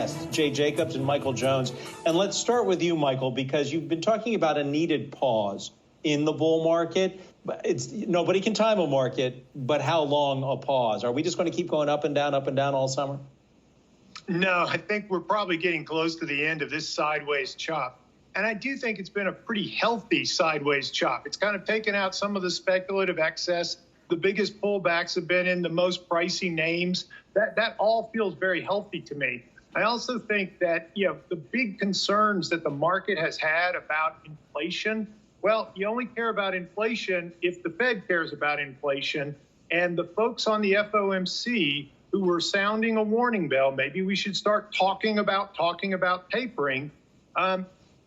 guests, Jay Jacobs and Michael Jones. And let's start with you, Michael, because you've been talking about a needed pause in the bull market. Nobody can time a market, but how long a pause? Are we just going to keep going up and down all summer? No, I think we're probably getting close to the end of this sideways chop. And I do think it's been a pretty healthy sideways chop. It's kind of taken out some of the speculative excess. The biggest pullbacks have been in the most pricey names. That all feels very healthy to me. I also think that, the big concerns that the market has had about inflation, well, you only care about inflation if the Fed cares about inflation. And the folks on the FOMC who were sounding a warning bell, maybe we should start talking about tapering.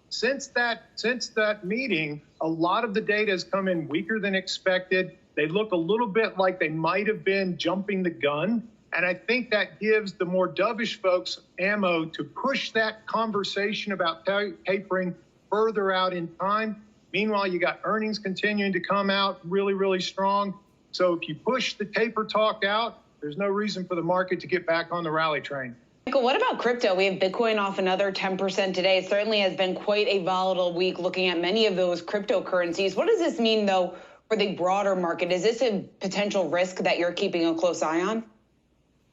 Since that meeting, a lot of the data has come in weaker than expected. They look a little bit like they might have been jumping the gun. And I think that gives the more dovish folks ammo to push that conversation about tapering further out in time. Meanwhile, you got earnings continuing to come out really, really strong. So if you push the taper talk out, there's no reason for the market to get back on the rally train. Michael, what about crypto? We have Bitcoin off another 10% today. It certainly has been quite a volatile week looking at many of those cryptocurrencies. What does this mean, though, for the broader market? Is this a potential risk that you're keeping a close eye on?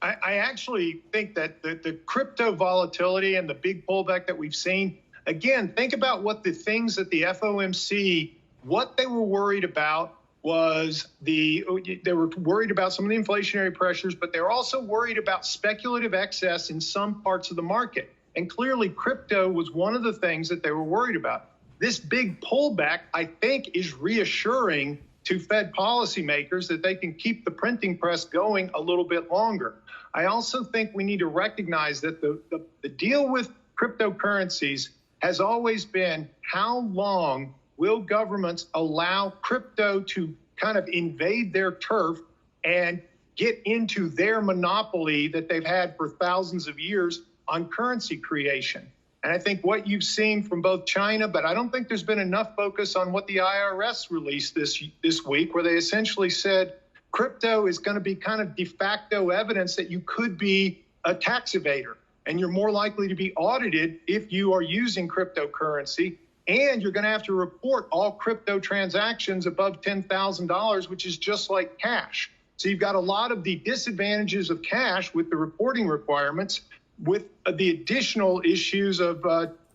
I actually think that the crypto volatility and the big pullback that we've seen, again, think about what the things that the FOMC, what they were worried about was they were worried about some of the inflationary pressures, but they're also worried about speculative excess in some parts of the market. And clearly crypto was one of the things that they were worried about. This big pullback, I think, is reassuring to Fed policymakers that they can keep the printing press going a little bit longer. I also think we need to recognize that the deal with cryptocurrencies has always been how long will governments allow crypto to kind of invade their turf and get into their monopoly that they've had for thousands of years on currency creation? And I think what you've seen from both China, but I don't think there's been enough focus on what the IRS released this week, where they essentially said crypto is going to be kind of de facto evidence that you could be a tax evader and you're more likely to be audited if you are using cryptocurrency. And you're going to have to report all crypto transactions above $10,000, which is just like cash. So you've got a lot of the disadvantages of cash with the reporting requirements, with the additional issues of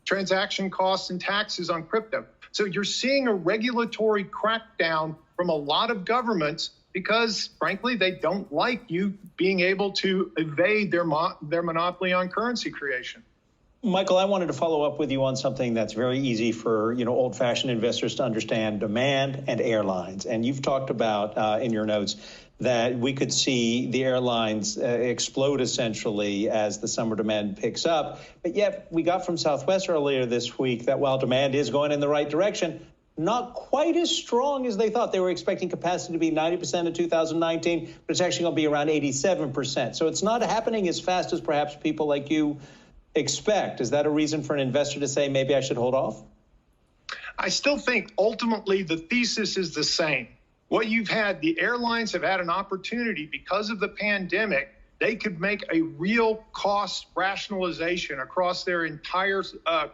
transaction costs and taxes on crypto. So you're seeing a regulatory crackdown from a lot of governments because, frankly, they don't like you being able to evade their monopoly on currency creation. Michael, I wanted to follow up with you on something that's very easy for old-fashioned investors to understand: demand and airlines. And you've talked about in your notes that we could see the airlines explode essentially as the summer demand picks up. But yet we got from Southwest earlier this week that while demand is going in the right direction, not quite as strong as they thought. They were expecting capacity to be 90% in 2019, but it's actually going to be around 87%. So it's not happening as fast as perhaps people like you expect. Is that a reason for an investor to say maybe I should hold off? I still think ultimately the thesis is the same. What you've had, the airlines have had an opportunity because of the pandemic. They could make a real cost rationalization across their entire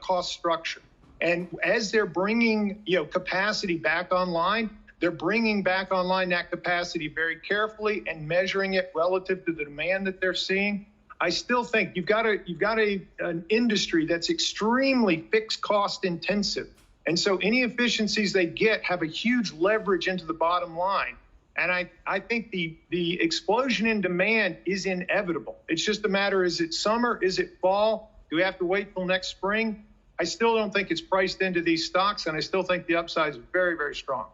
cost structure. And as they're bringing capacity back online, they're bringing back online that capacity very carefully and measuring it relative to the demand that they're seeing. I still think you've got an industry that's extremely fixed cost intensive. And so any efficiencies they get have a huge leverage into the bottom line. And I think the explosion in demand is inevitable. It's just a matter, is it summer? Is it fall? Do we have to wait till next spring? I still don't think it's priced into these stocks, and I still think the upside is very, very strong.